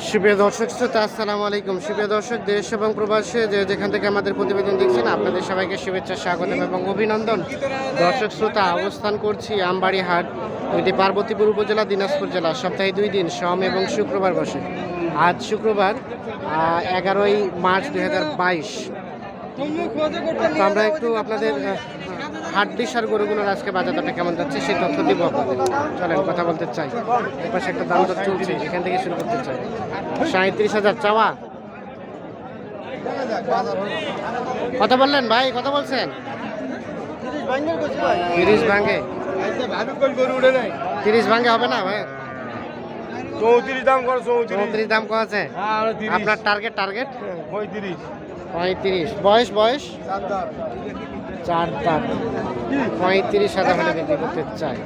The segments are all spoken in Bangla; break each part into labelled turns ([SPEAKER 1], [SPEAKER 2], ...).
[SPEAKER 1] সুপ্রিয় দর্শক শ্রোতা, আসসালামু আলাইকুম। সুপ্রিয় দর্শক, দেশ এবং প্রবাসে যেখান থেকে আমাদের প্রতিবেদন দেখছেন, আপনাদের সবাইকে শুভেচ্ছা, স্বাগতম এবং অভিনন্দন। দর্শক শ্রোতা, অবস্থান করছি আমবাড়ি হাট, এটি পার্বতীপুর উপজেলা, দিনাজপুর জেলা। সপ্তাহে 2 দিন, সোম এবং শুক্রবার বসে। আজ শুক্রবার 11ই মার্চ 2022। তো আমরা একটু আপনাদের হাড্ডি সার গরুগুলোর আজকে বাজার দরটা কেমন যাচ্ছে সেই তথ্য দিব আপনাদের। চলেন কথা বলতে চাই। এপাশে একটা দাম দর চলছে, এখান থেকে শুরু করতে চাই। 37,000 চাওয়া। কত বললেন ভাই, কত বলছেন? 30 ভাঙে। 30 ভাঙে হবে না ভাই?
[SPEAKER 2] 34 দাম করো।
[SPEAKER 1] 34 দাম কত আছে আপনার? টার্গেট 35। বয়স 4 দাঁত। 35,000 হলে বিক্রি করতে চাই।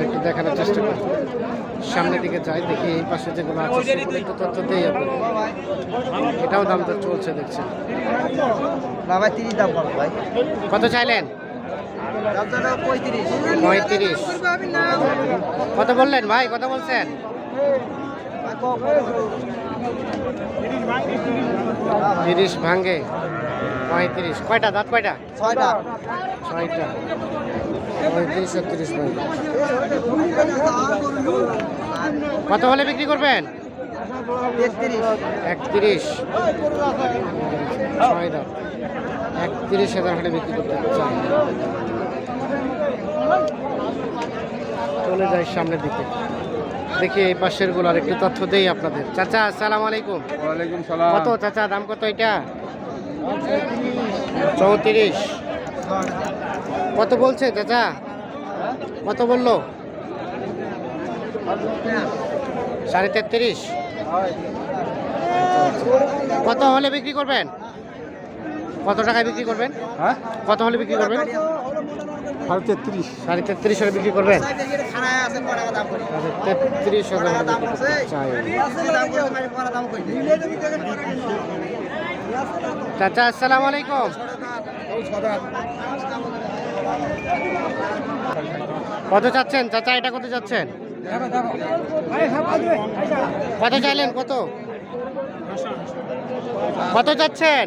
[SPEAKER 1] একটু দেখানোর চেষ্টা করি, সামনের দিকে যাই, দেখি এই পাশে যেগুলো আছে সেগুলো একটু তথ্য দেই আপনাদের। এটাও দাম তো চলছে দেখছেন।
[SPEAKER 3] বাবা 30 দাম করো ভাই।
[SPEAKER 1] কত চাইলেন? 35। কত বললেন ভাই, কত বলছেন? 30 ভাঙে। 35। কয়টা দাঁত, কয়টা?
[SPEAKER 3] 6টা।
[SPEAKER 1] 6টা। 35 আর 30 ভাঙে। কত হলে বিক্রি করবেন? 31। 6 দাঁত। 31,000 হলে বিক্রি করতে চাই। চলে যাই সামনের দিকে, দেখি এই পাশের গুলার একটু তথ্য দেই আপনাদের। চাচা আসসালামু আলাইকুম।
[SPEAKER 2] ওয়ালাইকুম সালাম।
[SPEAKER 1] কত চাচা দাম কত এটা? 34। কত বলছে চাচা? কত বললো? 33.5। কত হলে বিক্রি করবেন? কত টাকায় বিক্রি করবেন?
[SPEAKER 2] হ্যাঁ,
[SPEAKER 1] কত হলে বিক্রি করবেন?
[SPEAKER 2] 33।
[SPEAKER 1] 33 হলে বিক্রি করবেন? 33,000 হলে বিক্রি করতে চাই। চাচা আসসালামু আলাইকুম। কত চাচ্ছেন চাচা, এটা কত চাচ্ছেন? কত চাইলেন? কত কত চাচ্ছেন?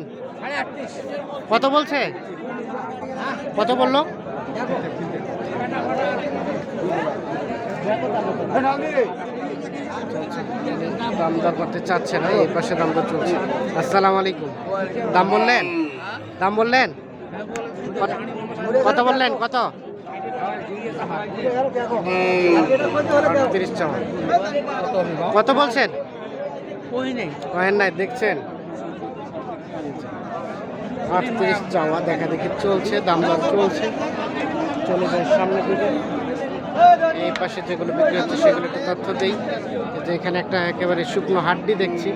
[SPEAKER 1] কত বলছে? কত বললো? দাম দর করতে চাচ্ছে না, এই পাশে দাম দর চলছে। আসসালামু আলাইকুম। দাম বললেন? দাম বললেন? কত বললেন? কত? 38 চাওয়া। কত বলছেন? কহেন নাই, দেখছেন। 38 চাওয়া, দেখা দেখি চলছে, দাম দর চলছে। চলে যায় সামনে দিকে। এই পাশে যেগুলো বিক্রি হচ্ছে সেগুলো একটু তথ্য দিই। যে এখানে একটা একেবারে শুকনো হাড্ডি দেখছি,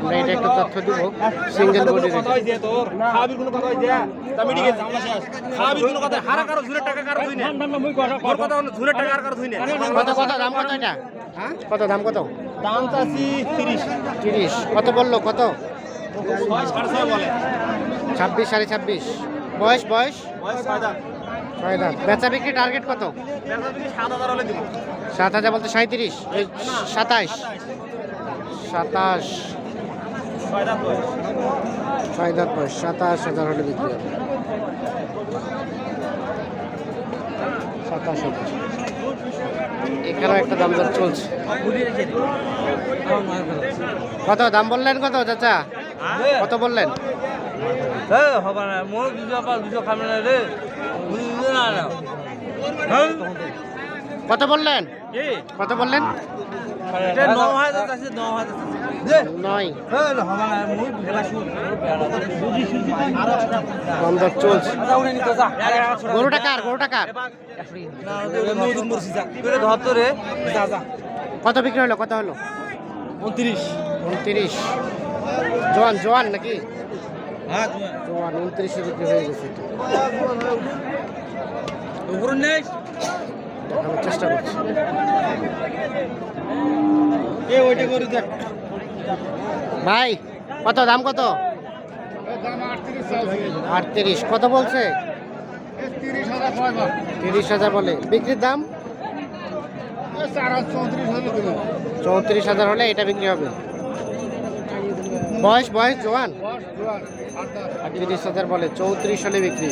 [SPEAKER 1] আমরা এটা একটু তথ্য দিব। Single body. কত কত দাম, কত এটা? কত দাম, কত
[SPEAKER 2] দাম চাচ্ছি
[SPEAKER 1] 30। কত বললো? কত? 26, 26.5। বয়স 6 দাঁত। বেচা বিক্রি টার্গেট কত? 7,000 বলতে 37, 27, 27। 6 দাঁত বয়স, 27,000 হলে বিক্রি হবে। 27,000। এখানেও একটা দাম দর চলছে। কত দাম বললেন? কত চাচা, কত বললেন? কত বললেন? কত বললেন? 9। দাম দর চলছে। গরুটা কার? কত বিক্রি হলো? কত হলো? 29। জোয়ান নাকি? জোয়ান। 29 বিক্রি হয়ে গেছে। দেখানোর চেষ্টা করছি। ভাই কত দাম? কত? 38। কত বলছে? 30,000 বলে। বিক্রির দাম 34,000 হলে এটা বিক্রি হবে। বয়স জোয়ান। 30,000 বলে, 34 হলে বিক্রি।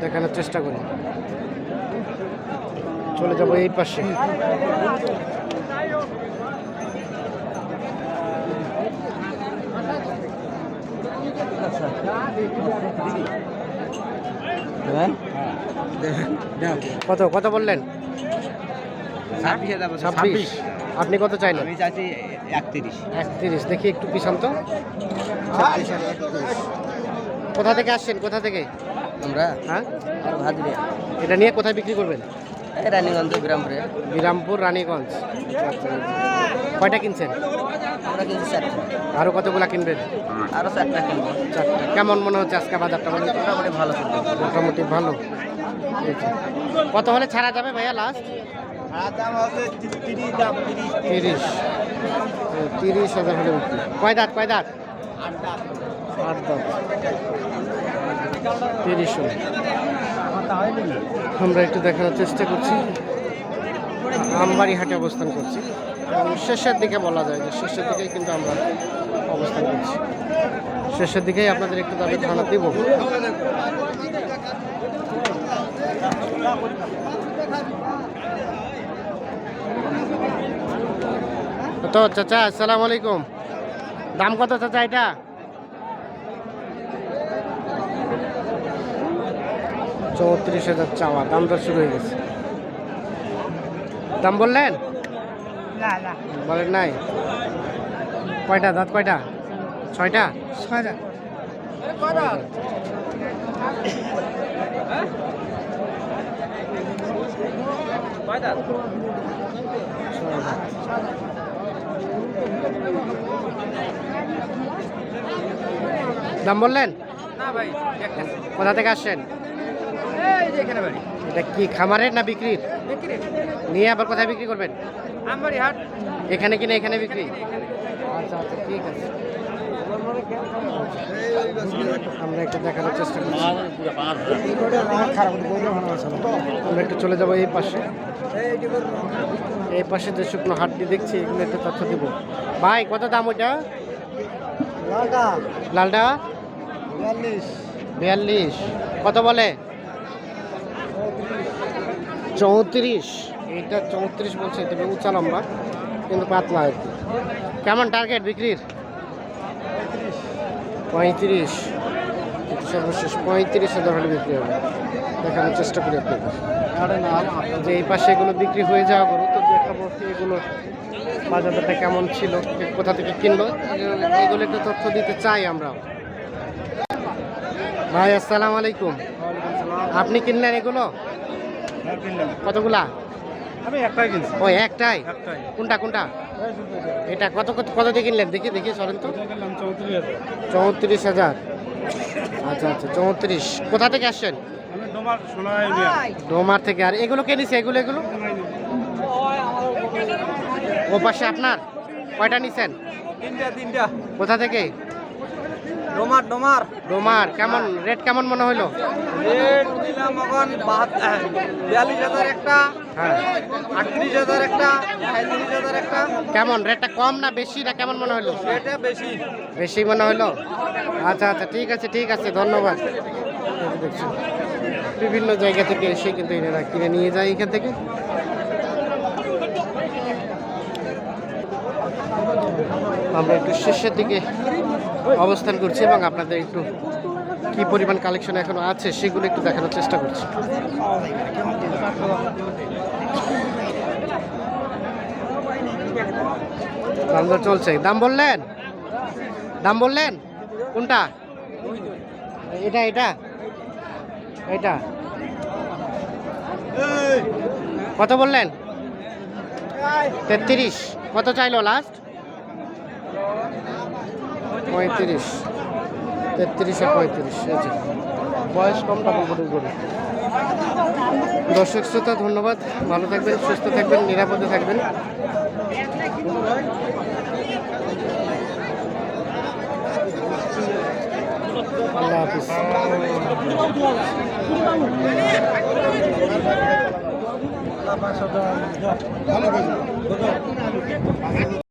[SPEAKER 1] দেখানোর চেষ্টা করি। চলে যাবো এই পাশে। কত কত বললেন? 26। আপনি কত চাইলেন?
[SPEAKER 3] আমি চাইছি 31।
[SPEAKER 1] 31। দেখি একটু পিছন তো। 26 আর 31। কোথা থেকে আসছেন, কোথা থেকে?
[SPEAKER 3] আমরা
[SPEAKER 1] হ্যাঁ,
[SPEAKER 3] আর ভাদুরিয়া
[SPEAKER 1] এটা নিয়ে কোথায় বিক্রি করবেন?
[SPEAKER 3] এই রানীগঞ্জ বিরামপুরে।
[SPEAKER 1] বিরামপুর, রানীগঞ্জ। কয়টা কিনছেন?
[SPEAKER 3] আমরা কিন্তু 4টা,
[SPEAKER 1] আরো কতগুলা কিনবেন?
[SPEAKER 3] আরো 4টা কিনবো।
[SPEAKER 1] 4টা। কেমন মনে হচ্ছে আজকে বাজারটা?
[SPEAKER 3] মোটামুটি ভালো চলবে।
[SPEAKER 1] মোটামুটি ভালো। কত হলে ছাড়া যাবে ভাইয়া লাস্ট?
[SPEAKER 3] দাম আছে 30 দাম
[SPEAKER 1] 30। 30,000 হলে বিক্রি। কয় দাঁত? 8 দাঁত। 30 হলে। আমরা একটু দেখানোর চেষ্টা করছি। আমবাড়ি হাটে অবস্থান করছি এবং শেষের দিকে বলা যায় যে শেষের দিকেই কিন্তু আমরা অবস্থান করছি। শেষের দিকেই আপনাদের একটু দাবির ধারণা দিব। তো চাচা, আসসালামু আলাইকুম। দাম কত চাচা এটা? 34,000 চাওয়া। দাম দর শুরু হয়ে গেছে। দাম বললেন? বলেন নাই। কয়টা দাঁত? কয়টা? 6টা। 6টা। দাম বললেন? কোথা থেকে আসছেন? এটা কি খামারের না বিক্রির? নিয়ে আবার কোথায় বিক্রি করবেন? এখানে কিনে এখানে বিক্রি? আচ্ছা আচ্ছা, ঠিক আছে। আমরা একটু দেখানোর চেষ্টা করছি। আমরা একটু চলে যাবো এই পাশে। এই পাশে যে শুকনো হাটটি দেখছি, এগুলো একটু তথ্য দিব। ভাই কত দাম ওইটা? লালটা 42। কত বলে? 34। এইটা 34 বলছে। তবে উঁচা লম্বা কিন্তু পাতলা আর কি। কেমন টার্গেট বিক্রির? 35। সর্বশেষ 35,000 হলে বিক্রি হবে। দেখানোর চেষ্টা করি আপনাদের যে এই পাশে এগুলো বিক্রি হয়ে যাওয়া গরু, তো দেখাবো এগুলো বাজারটা কেমন ছিল, কোথা থেকে কিনলো, এগুলো একটু তথ্য দিতে চাই আমরা। ভাই আসসালামু আলাইকুম। আপনি কিনলেন এগুলো? কতগুলা?
[SPEAKER 2] আমি একটাই কিনছি।
[SPEAKER 1] ও একটাই? কোনটা কোনটা? এটা কত কত কত দিয়ে কিনলেন? দেখি দেখি সরেন তো। 34,000। আচ্ছা আচ্ছা, 34। কোথা থেকে আসছেন?
[SPEAKER 2] আমি ডোমার সোনার ইউনিয়ন।
[SPEAKER 1] ডোমার থেকে। আর এগুলো কে নিছে? এগুলো এগুলো ও পাশে আপনার? কয়টা নিছেন?
[SPEAKER 3] 3টা।
[SPEAKER 1] কোথা থেকে?
[SPEAKER 3] ডোমার
[SPEAKER 1] ডোমার। কেমন রেট কেমন মনে হইলো?
[SPEAKER 3] রেট দিলাম এখন 42,000 একটা,
[SPEAKER 1] হ্যাঁ।
[SPEAKER 3] 38,000 একটা, 37,000 একটা।
[SPEAKER 1] কেমন রেটটা? কম না বেশি না কেমন মনে হইলো?
[SPEAKER 3] এটা বেশি।
[SPEAKER 1] বেশি মনে হইলো? আচ্ছা আচ্ছা, ঠিক আছে ঠিক আছে, ধন্যবাদ। এই যে দেখছেন, বিভিন্ন জায়গা থেকে এসে কিন্তু এনারা কিনে নিয়ে যায় এখান থেকে। আমরা একটু শেষের দিকে অবস্থান করছি এবং আপনাদের একটু কি পরিমাণ কালেকশন এখনো আছে সেগুলো একটু দেখানোর চেষ্টা করছি। দাম দর চলছে। দাম বললেন? দাম বললেন? কোনটা? এটা এটা এটা কত বললেন? 33। কত চাইলো লাস্ট? 35। 33 আর 35। বয়স কম, টাকা গরু। দর্শক শ্রোতা ধন্যবাদ। ভালো থাকবেন, সুস্থ থাকবেন, নিরাপদে থাকবেন। আল্লাহ হাফিজ।
[SPEAKER 2] ভালো